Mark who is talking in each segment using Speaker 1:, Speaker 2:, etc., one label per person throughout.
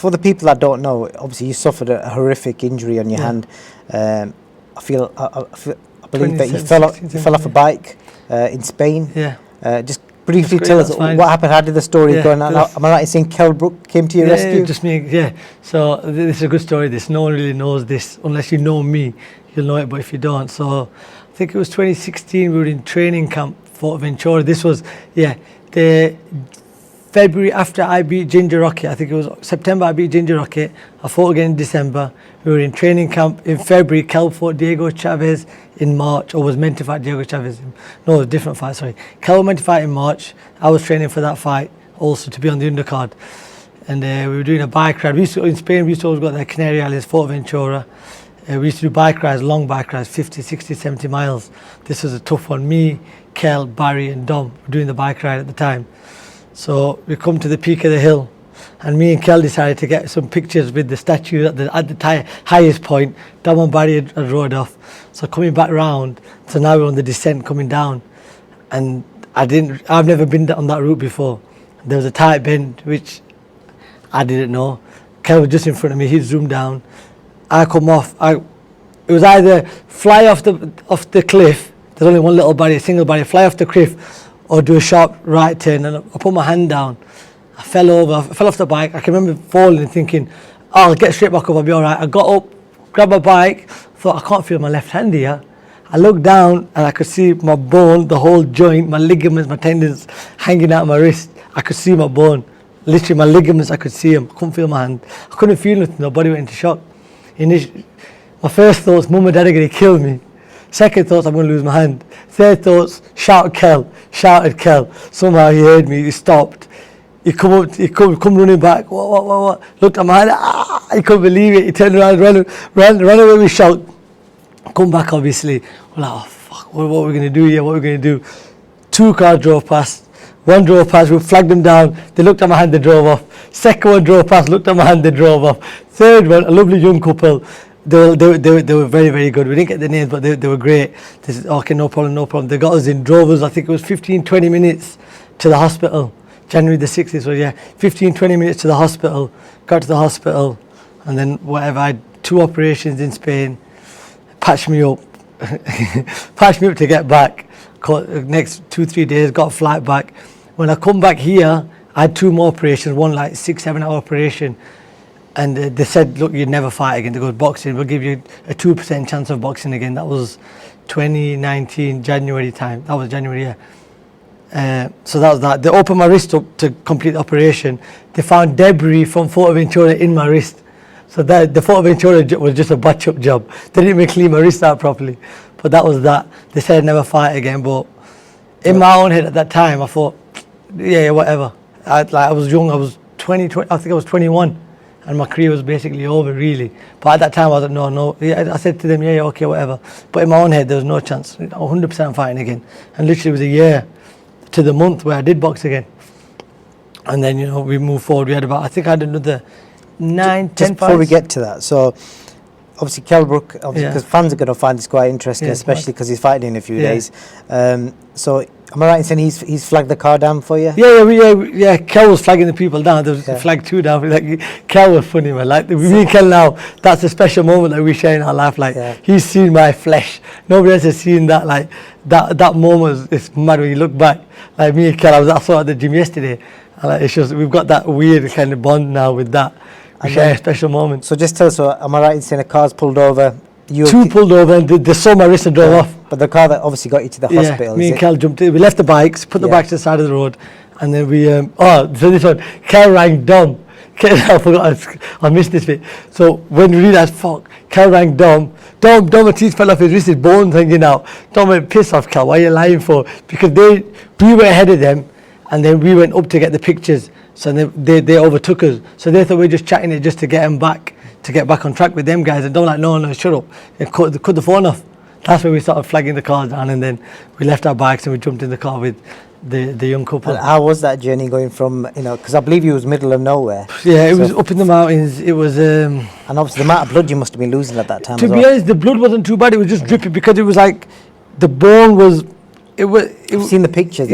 Speaker 1: for the people that don't know, obviously you suffered a horrific injury on your hand. I believe that you fell off a bike in Spain. Just briefly tell us what happened. How did the story go? Am I right in saying KELL BROOK came to your rescue?
Speaker 2: Just me. Yeah. So this is a good story. No one really knows this unless you know me. You'll know it, but if you don't, so I think it was 2016. We were in training camp, Fuerteventura. This was the February after I beat Ginger Rocket. I think it was September I beat Ginger Rocket. I fought again in December. We were in training camp in February. KELL fought Diego Chavez in March, or was meant to fight Diego Chavez. No, it was a different fight, sorry. KELL was meant to fight in March. I was training for that fight also to be on the undercard. And we were doing a bike ride. In Spain, we used to always go to the Canary Islands, Fuerteventura. We used to do bike rides, long bike rides, 50, 60, 70 miles. This was a tough one. Me, KELL, Barry and Dom were doing the bike ride at the time. So we come to the peak of the hill, and me and KELL decided to get some pictures with the statue at the highest point. Dom and Barry had rode off. So coming back round, so now we're on the descent coming down. And I've never been on that route before. There was a tight bend, which I didn't know. KELL was just in front of me, he zoomed down. I come off, it was either fly off the cliff, there's only one little barrier, single barrier, fly off the cliff, or do a sharp right turn. And I put my hand down. I fell over, I fell off the bike. I can remember falling and thinking, oh, I'll get straight back up, I'll be all right. I got up, grabbed my bike, thought I can't feel my left hand here. I looked down and I could see my bone, the whole joint, my ligaments, my tendons hanging out of my wrist. I could see my bone, literally my ligaments, I could see them. I couldn't feel my hand. I couldn't feel nothing, my body went into shock. My first thoughts, mum and dad are going to kill me. Second thoughts, I'm going to lose my hand. Third thoughts, shouted KELL. Somehow he heard me, he stopped. He come running back. What? Looked at my hand, he couldn't believe it. He turned around, ran away with shock. Come back, obviously. We're like, oh fuck, what are we going to do here? What are we going to do? 2 cars drove past. One drove past, we flagged them down. They looked at my hand, they drove off. Second one drove past, looked at my hand, they drove off. Third one, a lovely young couple. They were very, very good. We didn't get the names, but they were great. They said, okay, no problem. They got us in, drove us, I think it was 15, 20 minutes to the hospital. January the 6th, so 15, 20 minutes to the hospital. Got to the hospital, and then whatever, I had 2 operations in Spain. Patched me up. Patched me up to get back. Next 2-3 days, got a flight back. When I come back here, I had 2 more operations, one like 6-7 hour operation. And they said, look, you'd never fight again. They go, boxing, we'll give you a 2% chance of boxing again. That was 2019, January time. That was January, so that was that. They opened my wrist up to complete the operation. They found debris from Fuerteventura in my wrist. So the Fuerteventura was just a batch-up job. They didn't even clean my wrist out properly. But that was that. They said I'd never fight again. But in my own head at that time, I thought, whatever. I was young. I was 20. I think I was 21, and my career was basically over, really. But at that time, I was like, no. I said to them, okay, whatever. But in my own head, there was no chance. 100% fighting again. And literally, it was a year to the month where I did box again. And then, we moved forward. We had I think I had another 9, 10
Speaker 1: just before
Speaker 2: fights.
Speaker 1: we get to that, so obviously KELL BROOK, because fans are going to find this quite interesting, especially because he's fighting in a few days. So am I right in saying he's flagged the car down for you?
Speaker 2: Yeah. KELL was flagging the people down. There was flag 2 down. KELL was funny, man. Like me and KELL now, that's a special moment that we share in our life. He's seen my flesh. Nobody else has seen that. Like that moment is mad when you look back. Like me and KELL, I saw at the gym yesterday. And it's just, we've got that weird kind of bond now with that. We share a special moment.
Speaker 1: So just tell us, am I right in saying a car's pulled over?
Speaker 2: 2 pulled over and they saw my wrist and drove off.
Speaker 1: But the car that obviously got you to the hospital.
Speaker 2: Me and KELL jumped in. We left the bikes, put the bikes to the side of the road, and then we, so this one, KELL rang Dom. I forgot, I missed this bit. So when we realized, KELL rang Dom. Dom, a teeth fell off his wrist, his bones hanging out. Dom went, piss off, KELL, what are you lying for? Because we were ahead of them, and then we went up to get the pictures. So they overtook us. So they thought we were just chatting it just to get them back, to get back on track with them guys. And Dom no, shut up. They cut the phone off. That's where we started flagging the cars down, and then we left our bikes and we jumped in the car with the young couple.
Speaker 1: And how was that journey going from, because I believe you was middle of nowhere.
Speaker 2: Yeah, it was up in the mountains. It was...
Speaker 1: and obviously the amount of blood you must have been losing at that time.
Speaker 2: To be honest, the blood wasn't too bad. It was just dripping because it was like the bone was...
Speaker 1: I've seen the pictures.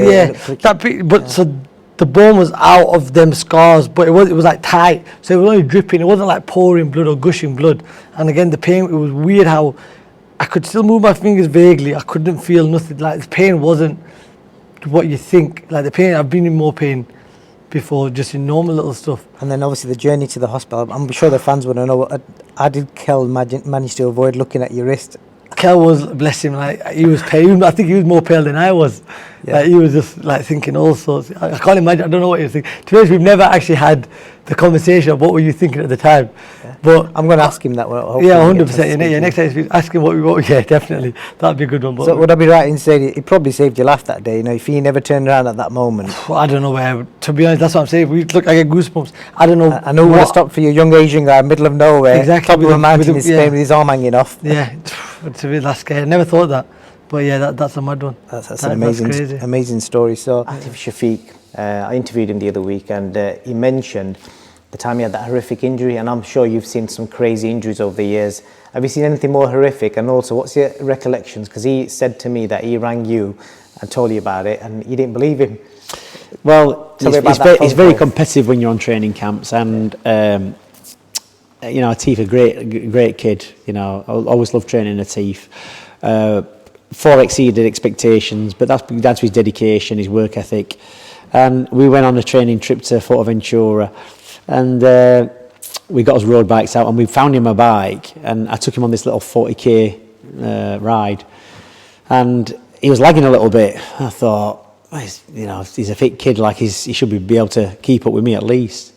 Speaker 2: So the bone was out of them scars, but it was like tight, so it was only dripping. It wasn't like pouring blood or gushing blood. And again, the pain, it was weird how I could still move my fingers vaguely. I couldn't feel nothing. Like the pain wasn't what you think. Like the pain, I've been in more pain before, just in normal little stuff.
Speaker 1: And then obviously the journey to the hospital. I'm sure the fans want to know, how did KELL manage to avoid looking at your wrist?
Speaker 2: KELL was, bless him, like he was pale. I think he was more pale than I was. Yeah. Like he was just like thinking all sorts. I can't imagine. I don't know what he was thinking. To be honest, we've never actually had the conversation of what were you thinking at the time.
Speaker 1: Yeah.
Speaker 2: But
Speaker 1: I'm going to ask him that.
Speaker 2: Yeah, 100%. Yeah, next time ask him what. Yeah, definitely. That'd be a good one. But
Speaker 1: so would I be right in saying it probably saved your life that day? You know, if he never turned around at that moment.
Speaker 2: I don't know where. To be honest, that's what I'm saying. I get goosebumps. I don't know.
Speaker 1: I know what to stop for you, young Asian guy, middle of nowhere,
Speaker 2: exactly,
Speaker 1: top of a mountain in Spain with his arm hanging off.
Speaker 2: Yeah, to be that scary. I never thought of that. But yeah, that's a mad one.
Speaker 1: That's an amazing story. So
Speaker 3: Atif Shafiq, I interviewed him the other week, and he mentioned the time he had that horrific injury, and I'm sure you've seen some crazy injuries over the years. Have you seen anything more horrific? And also, what's your recollections? Because he said to me that he rang you and told you about it, and you didn't believe him.
Speaker 4: Well, it's very competitive when you're on training camps, and you know, Atif, a great kid. You know, I always loved training Atif. Far exceeded expectations, but that's down to his dedication, his work ethic. And we went on a training trip to Fuerteventura, and we got his road bikes out, and we found him a bike, and I took him on this little 40k ride, and he was lagging a little bit. I thought, he's a fit kid, like he should be able to keep up with me at least.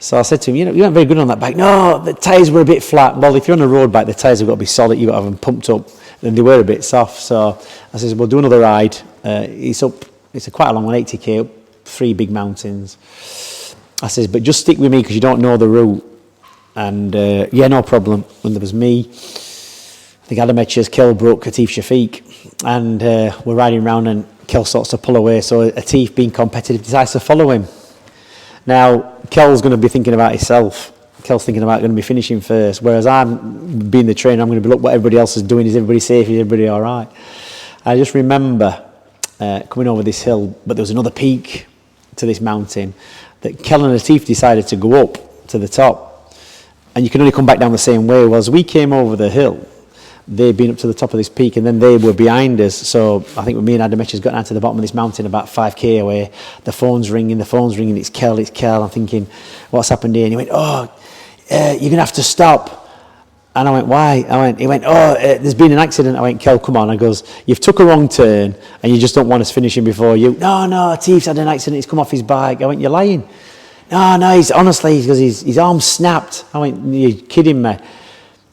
Speaker 4: So I said to him, you weren't very good on that bike. No, the tyres were a bit flat. Well, if you're on a road bike, the tyres have got to be solid. You've got to have them pumped up. And they were a bit soft. So I said, we'll do another ride. It's quite a long one, 80k, up 3 big mountains. I says, but just stick with me because you don't know the route. And yeah, no problem. And there was me, I think Adam Etchers, KELL, BROOK, Atif Shafiq. And we're riding around, and KELL starts to pull away. So Atif, being competitive, decides to follow him. Now, KELL's going to be thinking about himself. KELL's thinking about going to be finishing first, whereas I'm being the trainer, I'm going to be, look what everybody else is doing. Is everybody safe? Is everybody all right? I just remember coming over this hill, but there was another peak to this mountain that KELL and Atif decided to go up to the top, and you can only come back down the same way. Well, as we came over the hill, they'd been up to the top of this peak, and then they were behind us. So I think when me and Adam Etchers got down to the bottom of this mountain about 5k away, the phone's ringing, it's KELL. I'm thinking, what's happened here? And he went, you're going to have to stop. And I went, why? He went, there's been an accident. I went, KELL, come on. I goes, you've took a wrong turn and you just don't want us finishing before you. No, Atif's had an accident. He's come off his bike. I went, you're lying. No, he's honestly, he goes, his arm snapped. I went, you're kidding me.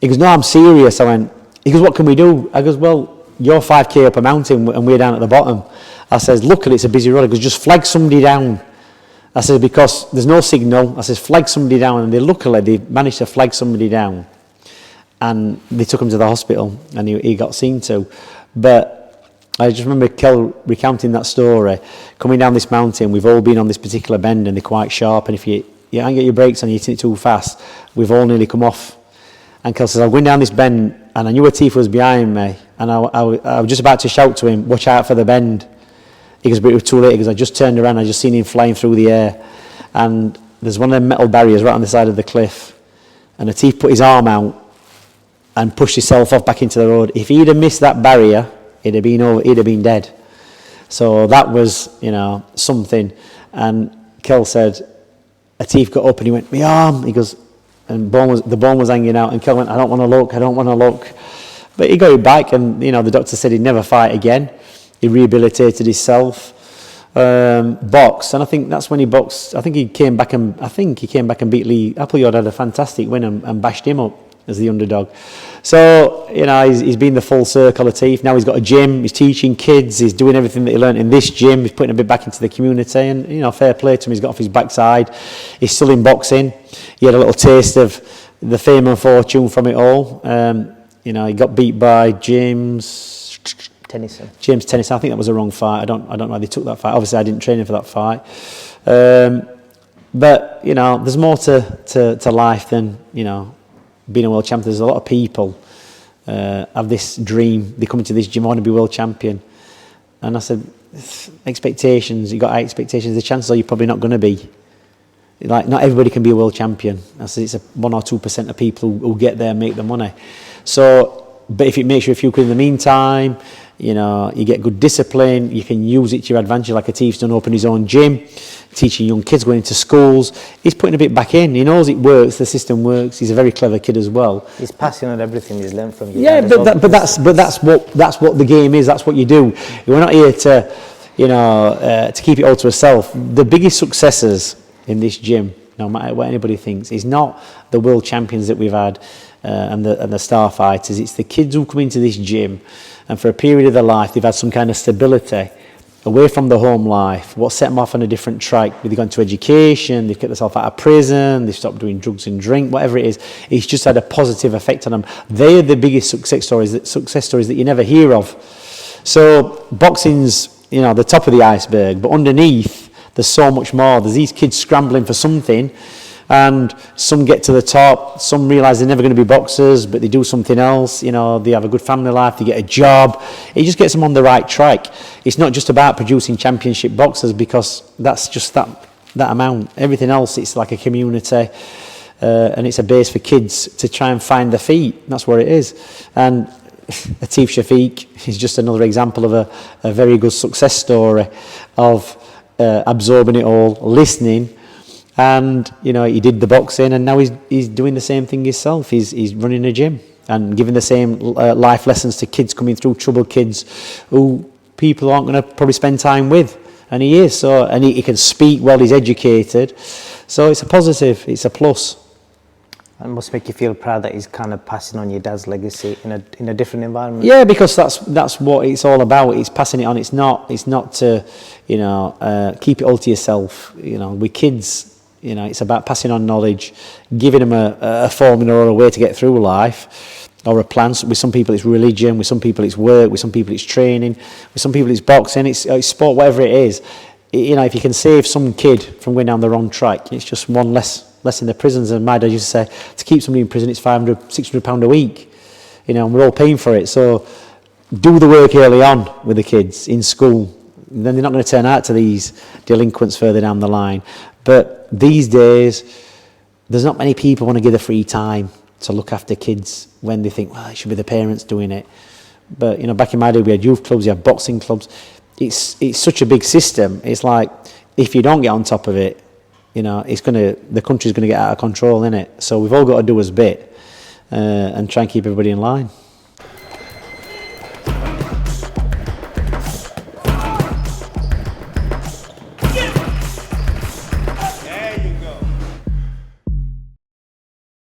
Speaker 4: He goes, no, I'm serious. He goes, what can we do? I goes, well, you're 5k up a mountain and we're down at the bottom. I says, luckily it's a busy road. I goes, just flag somebody down. I says, because there's no signal. I says, flag somebody down. And luckily they managed to flag somebody down. And they took him to the hospital, and he got seen to. But I just remember KELL recounting that story. Coming down this mountain, we've all been on this particular bend, and they're quite sharp. And if you can't get your brakes on, you're hitting it too fast, we've all nearly come off. And KELL says, I'm going down this bend, and I knew Atif was behind me. And I was just about to shout to him, watch out for the bend. He goes, but it was too late. He goes, I just turned around, I just seen him flying through the air. And there's one of them metal barriers right on the side of the cliff. And Atif put his arm out and pushed himself off back into the road. If he'd have missed that barrier, he'd have been dead. So that was, something. And KELL said, Atif got up and he went, my arm. He goes, and the bone was hanging out. And KELL went, I don't want to look. But he got it back, and the doctor said he'd never fight again. He rehabilitated himself, boxed, and I think that's when he boxed. I think he came back and beat Lee Appleyard, had a fantastic win and bashed him up as the underdog. So he's been the full circle of Atif. Now he's got a gym. He's teaching kids. He's doing everything that he learned in this gym. He's putting a bit back into the community, and fair play to him. He's got off his backside. He's still in boxing. He had a little taste of the fame and fortune from it all. He got beat by James Tennyson. I think that was a wrong fight. I don't know why they took that fight. Obviously, I didn't train him for that fight. But there's more to life than being a world champion. There's a lot of people have this dream. They come into this gym, I want to be world champion. And I said, expectations. You got high expectations. The chances are you're probably not going to be. Like, not everybody can be a world champion. I said it's 1 or 2% of people who get there and make the money. So, but if it makes you feel good in the meantime, you know, you get good discipline, you can use it to your advantage, like Atif's done, open his own gym, teaching young kids, going into schools. He's putting a bit back in. He knows it works, the system works. He's a very clever kid as well.
Speaker 3: He's passing on everything he's learned from you.
Speaker 4: Yeah, but that's what the game is. That's what you do. We're not here to, you know, to keep it all to ourselves. The biggest successes in this gym, no matter what anybody thinks, is not the world champions that we've had and the star fighters. It's the kids who come into this gym and for a period of their life they've had some kind of stability away from the home life. What set them off on a different track? They've gone to education, they've kept themselves out of prison, they've stopped doing drugs and drink, whatever it is. It's just had a positive effect on them. They are the biggest success stories that you never hear of. So boxing's, you know, the top of the iceberg, but underneath there's so much more. There's these kids scrambling for something, and some get to the top, some realise they're never going to be boxers, but they do something else. You know, they have a good family life, they get a job. It just gets them on the right track. It's not just about producing championship boxers, because that's just that amount. Everything else, it's like a community, and it's a base for kids to try and find their feet. That's what it is. And Atif Shafiq is just another example of a very good success story of absorbing it all, listening, and you know, he did the boxing, and now he's doing the same thing himself. He's running a gym and giving the same life lessons to kids coming through, troubled kids who people aren't going to probably spend time with, and he is. So, and he can speak well, he's educated, so it's a positive, it's a plus.
Speaker 3: It must make you feel proud that he's kind of passing on your dad's legacy in a different environment.
Speaker 4: Yeah, because that's what it's all about. It's passing it on. It's not to, you know, keep it all to yourself. You know, with kids, you know, it's about passing on knowledge, giving them a formula or a way to get through life, or a plan. With some people it's religion, with some people it's work, with some people it's training, with some people it's boxing, it's sport, whatever it is. You know, if you can save some kid from going down the wrong track, it's just one less in the prisons. And my dad used to say, to keep somebody in prison, it's £500, £600 a week. You know, and we're all paying for it. So do the work early on with the kids in school. And then they're not going to turn out to these delinquents further down the line. But these days, there's not many people want to give the free time to look after kids when they think, well, it should be the parents doing it. But, you know, back in my day, we had youth clubs, you had boxing clubs. It's such a big system. It's like, if you don't get on top of it, you know, the country's going to get out of control, innit? So we've all got to do us bit and try and keep everybody in line.